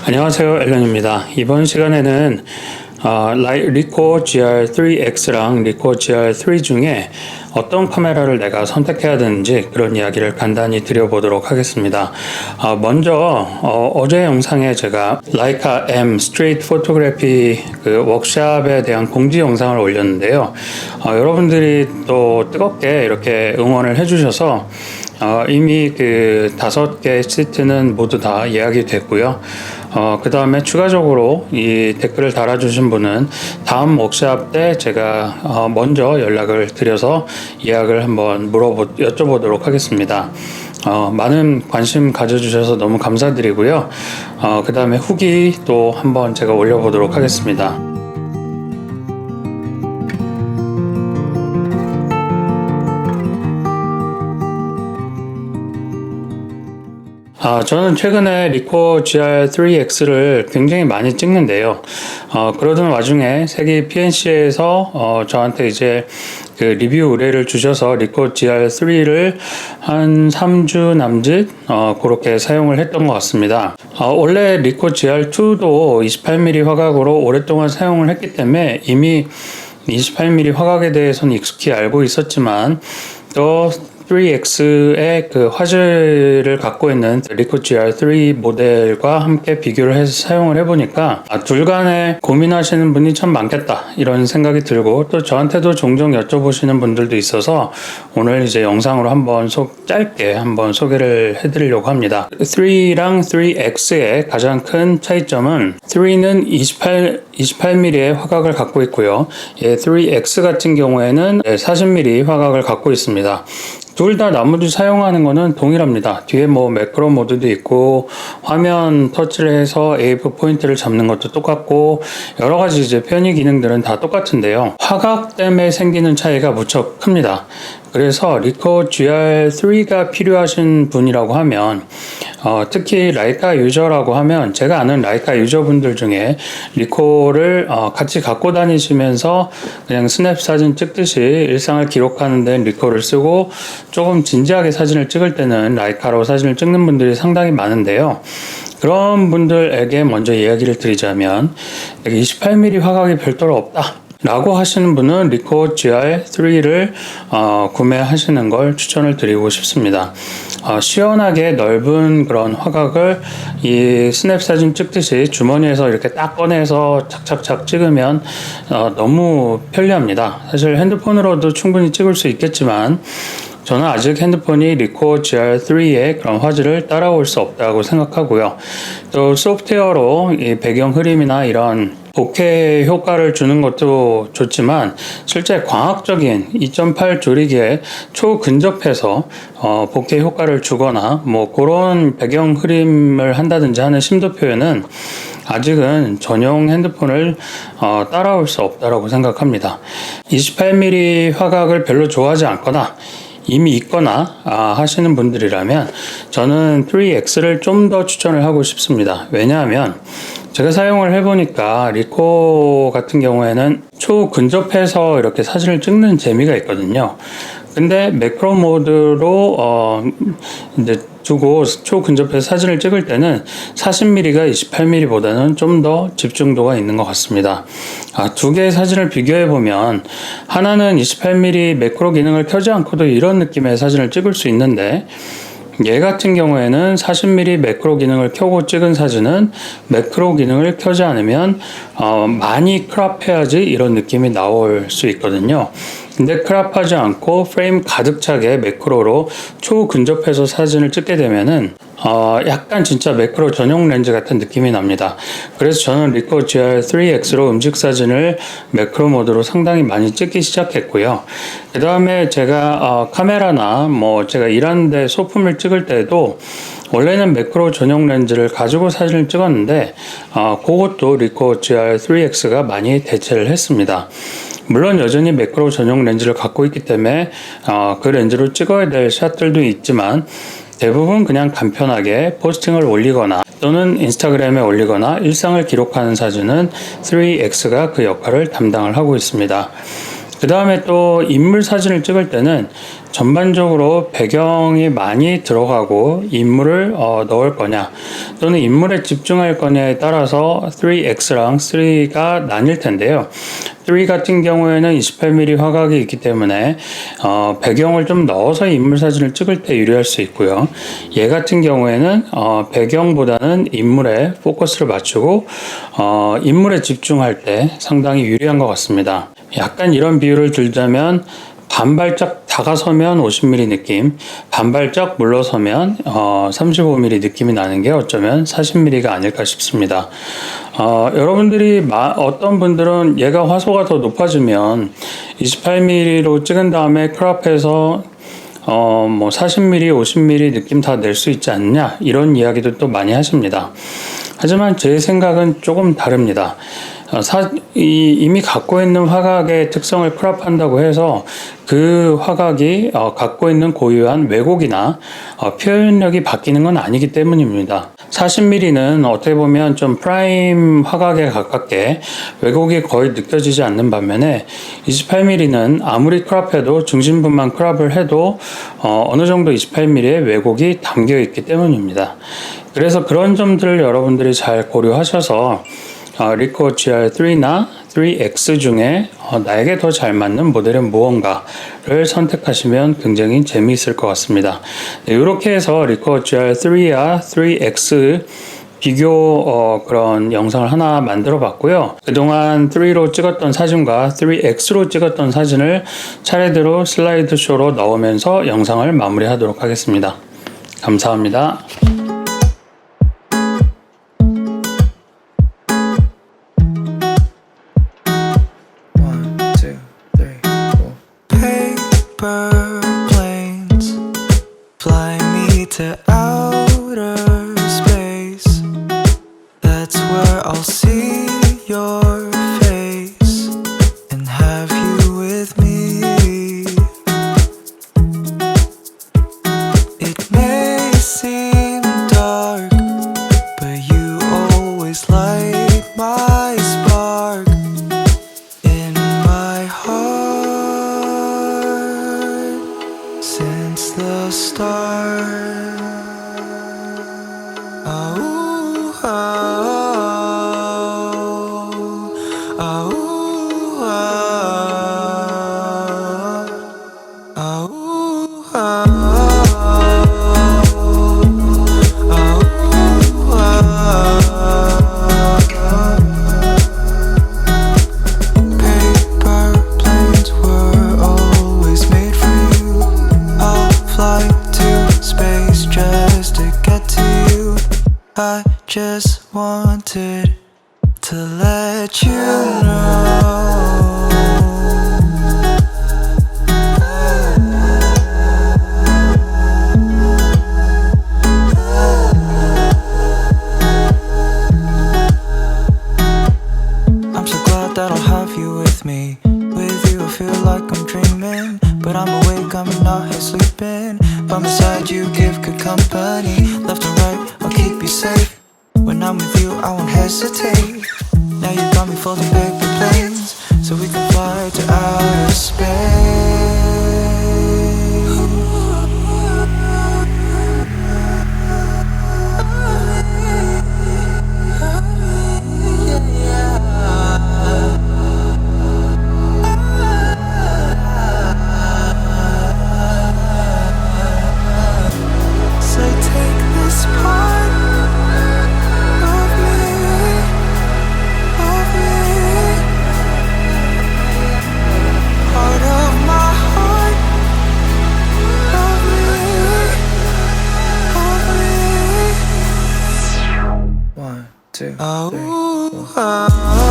안녕하세요, 앨런입니다. 이번 시간에는 리코 GR3X랑 리코 GR3 중에 어떤 카메라를 내가 선택해야 되는지 그런 이야기를 간단히 드려보도록 하겠습니다. 먼저 어제 영상에 제가 라이카 M 스트레이트 포토그래피 그 워크샵에 대한 공지 영상을 올렸는데요. 여러분들이 또 뜨겁게 이렇게 응원을 해주셔서 이미 그 5개 시트는 모두 다 예약이 됐고요. 그 다음에 추가적으로 이 댓글을 달아주신 분은 다음 워크샵 때 제가 먼저 연락을 드려서 예약을 한번 여쭤보도록 하겠습니다. 많은 관심 가져주셔서 너무 감사드리고요. 그 다음에 후기 또 한번 제가 올려보도록 하겠습니다. 저는 최근에 리코 GR3X를 굉장히 많이 찍는데요. 그러던 와중에 세계 PNC에서 저한테 이제 그 리뷰 의뢰를 주셔서 리코 GR3를 한 3주 남짓 그렇게 사용을 했던 것 같습니다. 원래 리코 GR2도 28mm 화각으로 오랫동안 사용을 했기 때문에 이미 28mm 화각에 대해서는 익숙히 알고 있었지만 또 3X의 그 화질을 갖고 있는 리코 GR3 모델과 함께 비교를 해서 사용을 해보니까 둘 간에 고민하시는 분이 참 많겠다 이런 생각이 들고 또 저한테도 종종 여쭤보시는 분들도 있어서 오늘 이제 영상으로 한번 짧게 한번 소개를 해드리려고 합니다. 3랑 3X의 가장 큰 차이점은 3는 28mm의 화각을 갖고 있고요. 3X 같은 경우에는 40mm 화각을 갖고 있습니다. 둘 다 나머지 사용하는 거는 동일합니다. 뒤에 뭐 매크로 모드도 있고 화면 터치를 해서 AF 포인트를 잡는 것도 똑같고 여러 가지 이제 편의 기능들은 다 똑같은데요. 화각 때문에 생기는 차이가 무척 큽니다. 그래서 리코 GR3가 필요하신 분이라고 하면 특히 라이카 유저라고 하면 제가 아는 라이카 유저분들 중에 리코를 같이 갖고 다니시면서 그냥 스냅 사진 찍듯이 일상을 기록하는 데는 리코를 쓰고 조금 진지하게 사진을 찍을 때는 라이카로 사진을 찍는 분들이 상당히 많은데요. 그런 분들에게 먼저 이야기를 드리자면 28mm 화각이 별도로 없다 라고 하시는 분은 리코 GR3를 구매하시는 걸 추천을 드리고 싶습니다. 시원하게 넓은 그런 화각을 이 스냅 사진 찍듯이 주머니에서 이렇게 딱 꺼내서 착착착 찍으면 너무 편리합니다. 사실 핸드폰으로도 충분히 찍을 수 있겠지만 저는 아직 핸드폰이 리코 GR3의 그런 화질을 따라올 수 없다고 생각하고요. 또 소프트웨어로 이 배경 흐림이나 이런 bokeh 효과를 주는 것도 좋지만 실제 광학적인 2.8 조리기에 초근접해서 bokeh 효과를 주거나 뭐 그런 배경 흐림을 한다든지 하는 심도 표현은 아직은 전용 핸드폰을 따라올 수 없다고 생각합니다. 28mm 화각을 별로 좋아하지 않거나 이미 있거나 하시는 분들이라면 저는 3X를 좀 더 추천을 하고 싶습니다. 왜냐하면 제가 사용을 해보니까 리코 같은 경우에는 초근접해서 이렇게 사진을 찍는 재미가 있거든요. 근데 매크로 모드로 이제 두고 초근접해서 사진을 찍을 때는 40mm가 28mm보다는 좀 더 집중도가 있는 것 같습니다. 두 개의 사진을 비교해 보면 하나는 28mm 매크로 기능을 켜지 않고도 이런 느낌의 사진을 찍을 수 있는데 얘 같은 경우에는 40mm 매크로 기능을 켜고 찍은 사진은 매크로 기능을 켜지 않으면 많이 크롭해야지 이런 느낌이 나올 수 있거든요. 근데 크롭하지 않고 프레임 가득 차게 매크로로 초근접해서 사진을 찍게 되면은 약간 진짜 매크로 전용 렌즈 같은 느낌이 납니다. 그래서 저는 리코 GR3X로 음식 사진을 매크로 모드로 상당히 많이 찍기 시작했고요. 그 다음에 제가 카메라나 뭐 제가 일하는데 소품을 찍을 때도 원래는 매크로 전용 렌즈를 가지고 사진을 찍었는데 그것도 리코 GR3X가 많이 대체를 했습니다. 물론 여전히 매크로 전용 렌즈를 갖고 있기 때문에 그 렌즈로 찍어야 될 샷들도 있지만 대부분 그냥 간편하게 포스팅을 올리거나 또는 인스타그램에 올리거나 일상을 기록하는 사진은 3X가 그 역할을 담당을 하고 있습니다. 그 다음에 또 인물 사진을 찍을 때는 전반적으로 배경이 많이 들어가고 인물을 넣을 거냐 또는 인물에 집중할 거냐에 따라서 3X랑 3가 나뉠 텐데요. 3 같은 경우에는 28mm 화각이 있기 때문에 배경을 좀 넣어서 인물 사진을 찍을 때 유리할 수 있고요. 얘 같은 경우에는 배경보다는 인물에 포커스를 맞추고 인물에 집중할 때 상당히 유리한 것 같습니다. 약간 이런 비유를 들자면 반발짝 다가서면 50mm 느낌, 반발짝 물러서면 35mm 느낌이 나는 게 어쩌면 40mm가 아닐까 싶습니다. 여러분들이 어떤 분들은 얘가 화소가 더 높아지면 28mm로 찍은 다음에 크롭해서 40mm, 50mm 느낌 다 낼 수 있지 않냐 이런 이야기도 또 많이 하십니다. 하지만 제 생각은 조금 다릅니다. 이미 갖고 있는 화각의 특성을 크롭한다고 해서 그 화각이 갖고 있는 고유한 왜곡이나 표현력이 바뀌는 건 아니기 때문입니다. 40mm는 어떻게 보면 좀 프라임 화각에 가깝게 왜곡이 거의 느껴지지 않는 반면에 28mm는 아무리 크롭해도 중심부만 크롭을 해도 어느 정도 28mm의 왜곡이 담겨 있기 때문입니다. 그래서 그런 점들을 여러분들이 잘 고려하셔서 리코 GR3나 3X 중에 나에게 더 잘 맞는 모델은 무언가를 선택하시면 굉장히 재미있을 것 같습니다. 네, 이렇게 해서 리코 GR3와 3X 비교 그런 영상을 하나 만들어 봤고요. 그동안 3로 찍었던 사진과 3X로 찍었던 사진을 차례대로 슬라이드 쇼로 넣으면서 영상을 마무리하도록 하겠습니다. 감사합니다. Planes fly me to outer space. That's where I'll see your face and have you with me. It may seem dark, but you always light my spark in my heart. Since the start, oh, oh, oh, oh, oh, paper planes were always made for you. I'll fly to space just to get to you. I just wanted to let you know. I'm so glad that I'll have you with me. With you I feel like I'm dreaming, but I'm awake, I'm not here sleeping. By my side you give good company. Left and right, I'll keep you safe. When I'm with you, I won't hesitate. Now you got me folding paper planes, so we can fly to outer space. So take this part of me, part of my heart, of me. 1, 2, 3, 4.